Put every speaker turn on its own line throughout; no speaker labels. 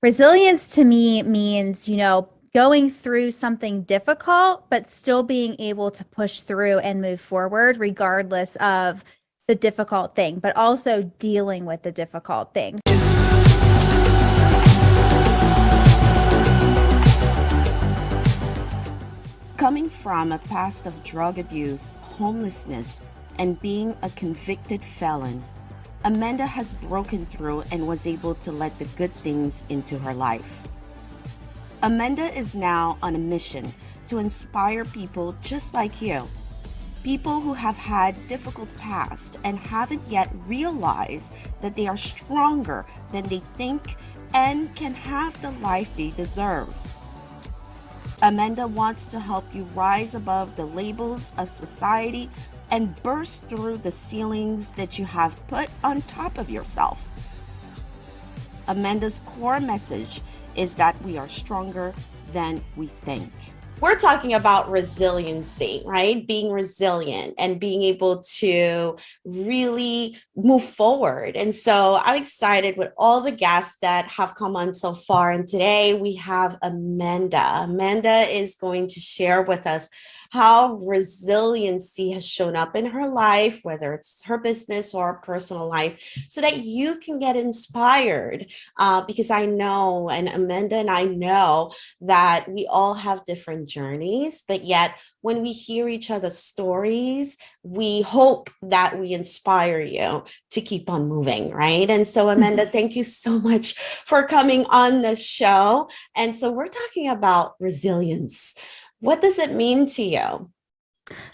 Resilience to me means, going through something difficult, but still being able to push through and move forward regardless of the difficult thing, but also dealing with the difficult thing.
Coming from a past of drug abuse, homelessness, and being a convicted felon, Amanda has broken through and was able to let the good things into her life. Amanda is now on a mission to inspire people just like you. People who have had difficult past and haven't yet realized that they are stronger than they think and can have the life they deserve. Amanda wants to help you rise above the labels of society and burst through the ceilings that you have put on top of yourself. Amanda's core message is that we are stronger than we think.
We're talking about resiliency, right? Being resilient and being able to really move forward. And so I'm excited with all the guests that have come on so far. And today we have Amanda. Amanda is going to share with us how resiliency has shown up in her life, whether it's her business or personal life, so that you can get inspired. Because I know, and Amanda and I know, that we all have different journeys, but yet when we hear each other's stories, we hope that we inspire you to keep on moving, right? And so, Amanda, thank you so much for coming on the show. And so we're talking about resilience. What does it mean to you?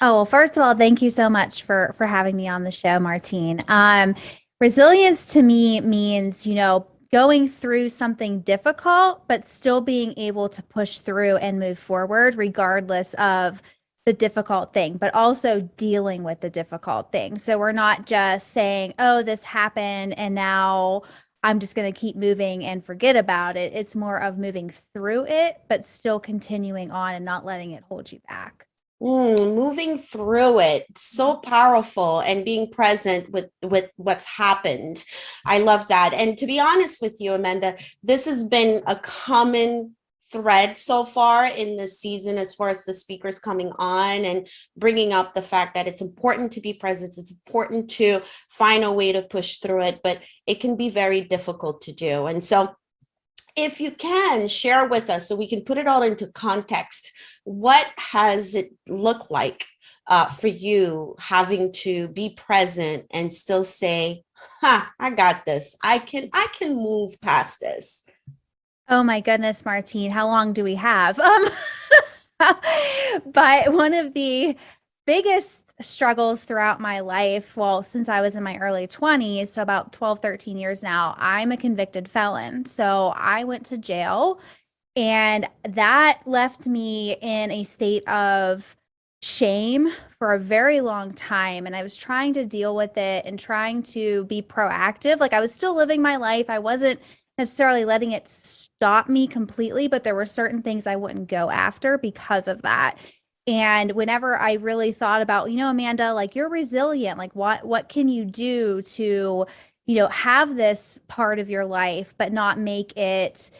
Oh, well, first of all, thank you so much for having me on the show, Martine. Resilience to me means, going through something difficult, but still being able to push through and move forward regardless of the difficult thing, but also dealing with the difficult thing. So we're not just saying, oh, this happened and now I'm just going to keep moving and forget about it. It's more of moving through it, but still continuing on and not letting it hold you back.
Moving through it, so powerful, and being present with what's happened. I love that. And to be honest with you, Amanda, this has been a common thread so far in this season, as far as the speakers coming on and bringing up the fact that it's important to be present. It's important to find a way to push through it, but it can be very difficult to do. And so if you can share with us so we can put it all into context, what has it looked like for you having to be present and still say, I got this. I can move past this.
Oh my goodness, Martine, how long do we have? But one of the biggest struggles throughout my life, well, since I was in my early 20s, so about 12, 13 years now, I'm a convicted felon. So I went to jail, and that left me in a state of shame for a very long time. And I was trying to deal with it and trying to be proactive. Like, I was still living my life. I wasn't necessarily letting it stop me completely, but there were certain things I wouldn't go after because of that. And whenever I really thought about, Amanda, like, you're resilient, like what can you do to, have this part of your life, but not make it,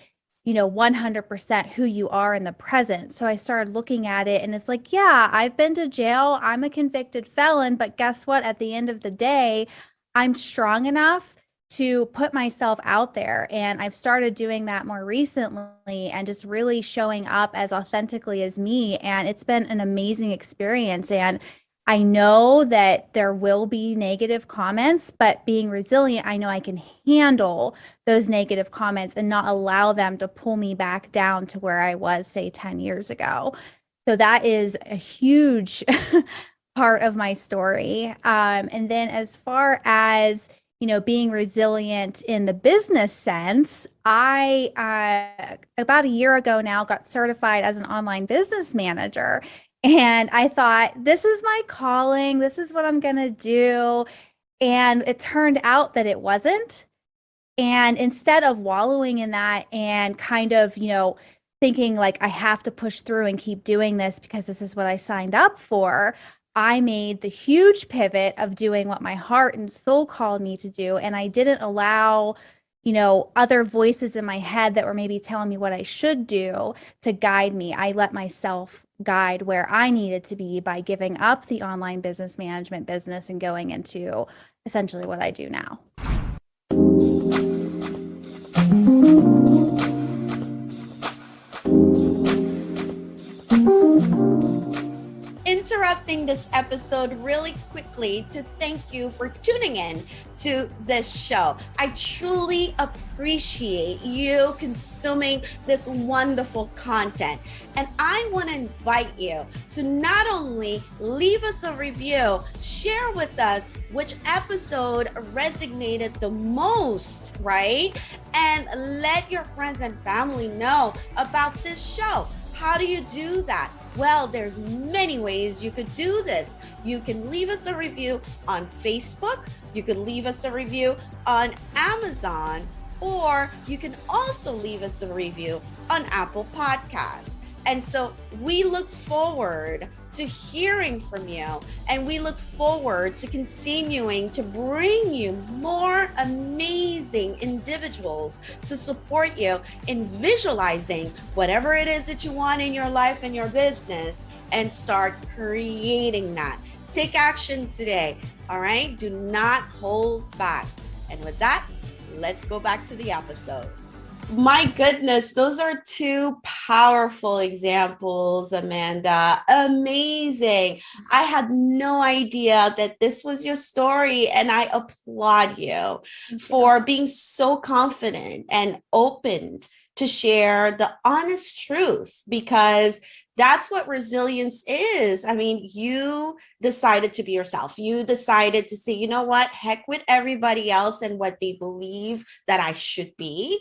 100% who you are in the present. So I started looking at it, and it's like, yeah, I've been to jail. I'm a convicted felon, but guess what? At the end of the day, I'm strong enough to put myself out there. And I've started doing that more recently and just really showing up as authentically as me. And it's been an amazing experience. And I know that there will be negative comments, but being resilient, I know I can handle those negative comments and not allow them to pull me back down to where I was, say, 10 years ago. So that is a huge part of my story. And then as far as, being resilient in the business sense, I, about a year ago now, got certified as an online business manager. And I thought, this is my calling. This is what I'm going to do. And it turned out that it wasn't. And instead of wallowing in that and kind of, thinking like I have to push through and keep doing this because this is what I signed up for, I made the huge pivot of doing what my heart and soul called me to do. And I didn't allow other voices in my head that were maybe telling me what I should do to guide me. I let myself guide where I needed to be by giving up the online business management business and going into essentially what I do now.
Interrupting this episode really quickly to thank you for tuning in to this show. I truly appreciate you consuming this wonderful content. And I want to invite you to not only leave us a review, share with us which episode resonated the most, right? And let your friends and family know about this show. How do you do that? Well, there's many ways you could do this. You can leave us a review on Facebook. You could leave us a review on Amazon, or you can also leave us a review on Apple Podcasts. And so we look forward to hearing from you, and we look forward to continuing to bring you more amazing individuals to support you in visualizing whatever it is that you want in your life and your business, and start creating that. Take action today, all right? Do not hold back. And with that, let's go back to the episode. My goodness, those are two powerful examples, Amanda. Amazing. I had no idea that this was your story, and I applaud you for being so confident and open to share the honest truth, because that's what resilience is. I mean, you decided to be yourself. You decided to say, you know what, heck with everybody else and what they believe that I should be.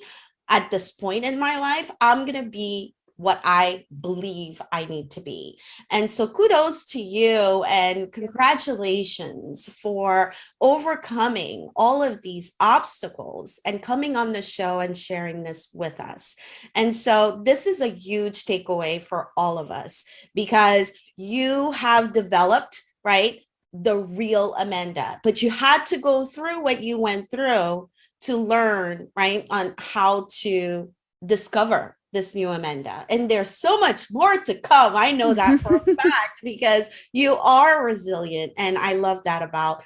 At this point in my life, I'm going to be what I believe I need to be. And so kudos to you, and congratulations for overcoming all of these obstacles and coming on the show and sharing this with us. And so this is a huge takeaway for all of us, because you have developed, right, the real Amanda, but you had to go through what you went through to learn, right, on how to discover this new Amanda. And there's so much more to come. I know that for a fact, because you are resilient. And I love that about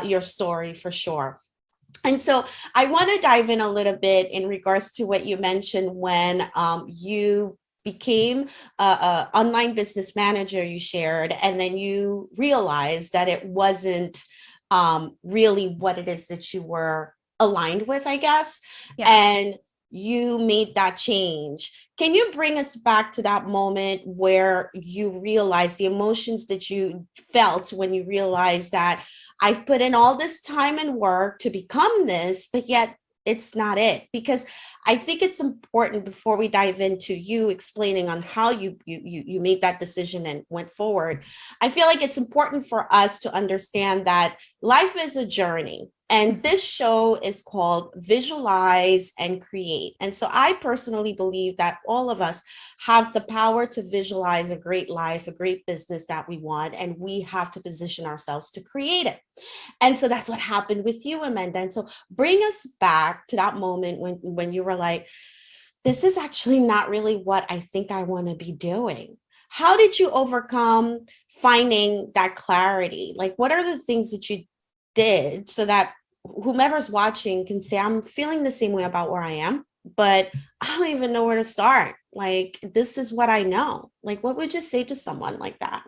your story for sure. And so I want to dive in a little bit in regards to what you mentioned when you became a online business manager, you shared, and then you realized that it wasn't really what it is that you were aligned with, I guess. Yeah. And you made that change. Can you bring us back to that moment where you realized the emotions that you felt when you realized that I've put in all this time and work to become this, but yet it's not it? Because I think it's important, before we dive into you explaining on how you made that decision and went forward, I feel like it's important for us to understand that life is a journey. And this show is called Visualize and Create. And so I personally believe that all of us have the power to visualize a great life, a great business that we want, and we have to position ourselves to create it. And so that's what happened with you, Amanda. And so bring us back to that moment when you were like, this is actually not really what I think I want to be doing. How did you overcome finding that clarity? Like, what are the things that you did so that whomever's watching can say, I'm feeling the same way about where I am, but I don't even know where to start. Like, this is what I know. Like, what would you say to someone like that?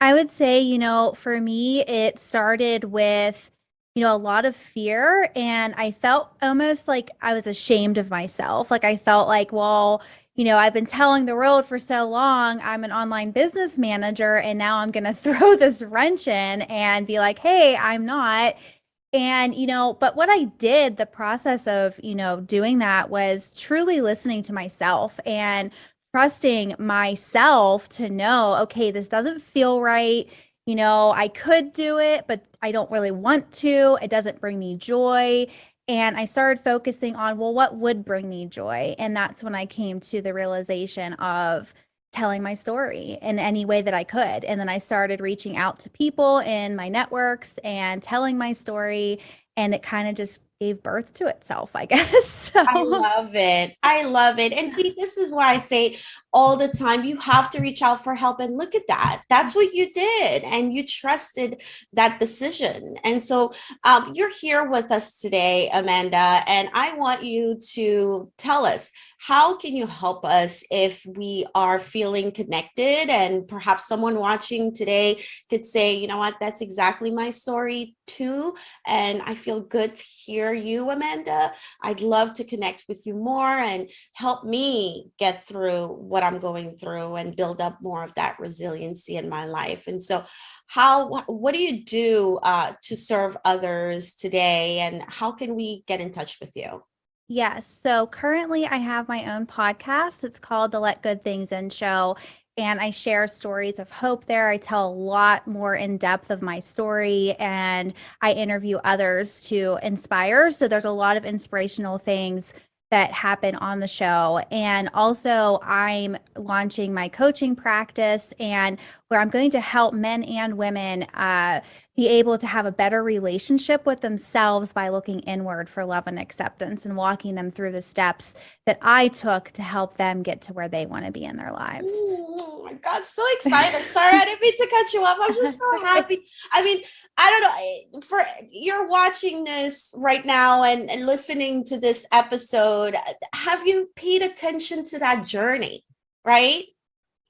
I would say, for me, it started with, a lot of fear, and I felt almost like I was ashamed of myself. Like, I felt like, well, I've been telling the world for so long I'm an online business manager, and now I'm going to throw this wrench in and be like, hey, I'm not. And, but what I did, the process of, doing that was truly listening to myself and trusting myself to know, okay, this doesn't feel right. I could do it, but I don't really want to. It doesn't bring me joy. And I started focusing on, well, what would bring me joy? And that's when I came to the realization of telling my story in any way that I could. And then I started reaching out to people in my networks and telling my story. And it kind of just gave birth to itself, I guess. So
I love it. I love it. And see, this is why I say all the time, you have to reach out for help. And look at that. That's what you did. And you trusted that decision. And so you're here with us today, Amanda. And I want you to tell us, how can you help us if we are feeling connected? And perhaps someone watching today could say, you know what, that's exactly my story too. And I feel good to hear you, Amanda. I'd love to connect with you more and help me get through what I'm going through and build up more of that resiliency in my life. And so what do you do to serve others today, and how can we get in touch with you?
yes. So currently I have my own podcast. It's called the Let Good Things In Show. And I share stories of hope there. I tell a lot more in depth of my story, and I interview others to inspire. So there's a lot of inspirational things that happen on the show. And also, I'm launching my coaching practice, and where I'm going to help men and women be able to have a better relationship with themselves by looking inward for love and acceptance and walking them through the steps that I took to help them get to where they want to be in their lives.
Oh my God, so excited. Sorry, I didn't mean to cut you off. I'm just so happy. I mean, I don't know, for you're watching this right now and listening to this episode, have you paid attention to that journey, right?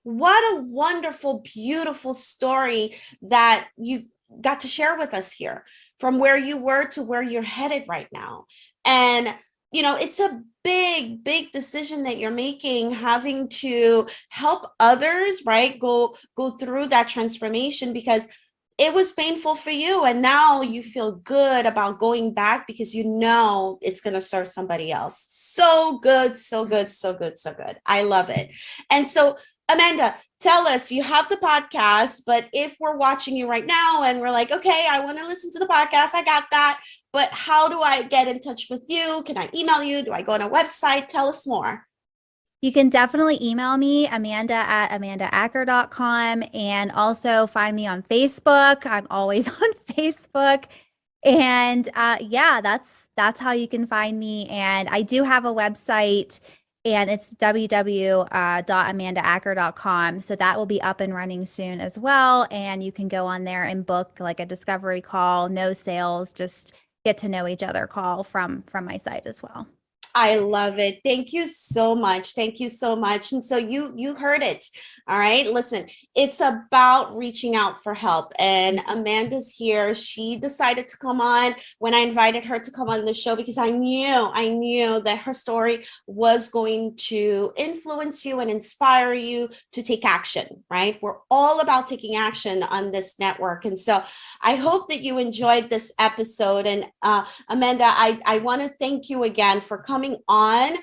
What a wonderful, beautiful story that you got to share with us here, from where you were to where you're headed right now. And, it's a big, big decision that you're making, having to help others, right? Go through that transformation, because it was painful for you. And now you feel good about going back because it's going to serve somebody else. So good, so good, so good, so good. I love it. And so, Amanda, tell us, you have the podcast, but if we're watching you right now and we're like, okay, I want to listen to the podcast, I got that, but how do I get in touch with you? Can I email you? Do I go on a website? Tell us more.
You can definitely email me, amanda@amandaacker.com, and also find me on Facebook. I'm always on Facebook. And yeah, that's how you can find me. And I do have a website, and it's www.amandaacker.com. So that will be up and running soon as well. And you can go on there and book like a discovery call, no sales, just get to know each other call from my site as well.
I love it. Thank you so much. Thank you so much. And so you heard it. All right. Listen, it's about reaching out for help. And Amanda's here. She decided to come on when I invited her to come on the show, because I knew that her story was going to influence you and inspire you to take action, right? We're all about taking action on this network. And so I hope that you enjoyed this episode. And Amanda, I want to thank you again for coming on.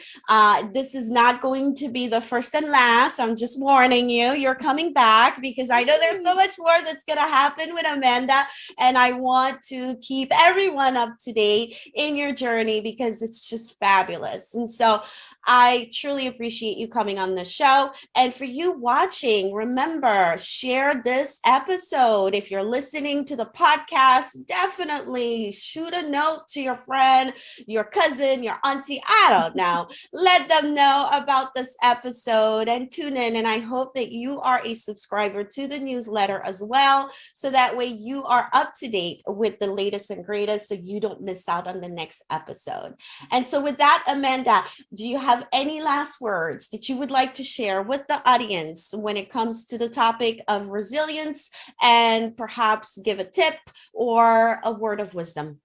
This is not going to be the first and last. I'm just warning you. You're coming back, because I know there's so much more that's going to happen with Amanda. And I want to keep everyone up to date in your journey, because it's just fabulous. And so I truly appreciate you coming on the show. And for you watching, remember, share this episode. If you're listening to the podcast, definitely shoot a note to your friend, your cousin, your auntie. I don't know. Let them know about this episode and tune in. And I hope that you are a subscriber to the newsletter as well, so that way you are up to date with the latest and greatest, so you don't miss out on the next episode. And so with that, Amanda, do you have any last words that you would like to share with the audience when it comes to the topic of resilience, and perhaps give a tip or a word of wisdom?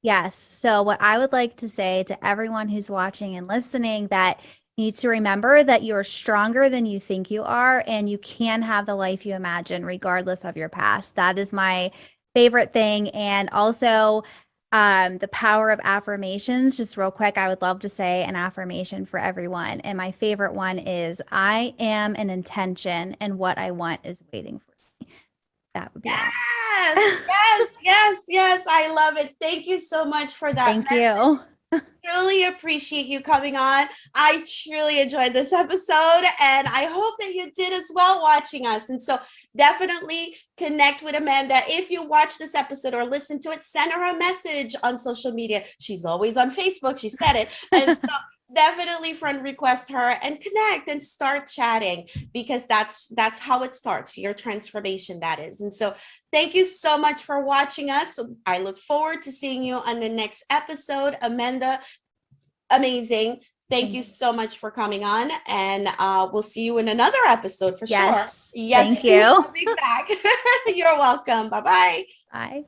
Yes. So what I would like to say to everyone who's watching and listening, that you need to remember that you're stronger than you think you are, and you can have the life you imagine regardless of your past. That is my favorite thing. And also the power of affirmations. Just real quick, I would love to say an affirmation for everyone. And my favorite one is, I am an intention, and what I want is waiting for me. That would be
Yes. I love it. Thank you so much for that.
Thank you.
Truly appreciate you coming on. I truly enjoyed this episode, and I hope that you did as well watching us. And so definitely connect with Amanda. If you watch this episode or listen to it, send her a message on social media. She's always on Facebook. She said it. And so definitely friend request her and connect and start chatting, because that's how it starts, your transformation, that is. And so thank you so much for watching us. I look forward to seeing you on the next episode. Amanda, amazing. Thank you so much for coming on, and we'll see you in another episode for sure.
Yes.
Yes,
Thank you.
coming back. You're welcome. Bye-bye.
Bye.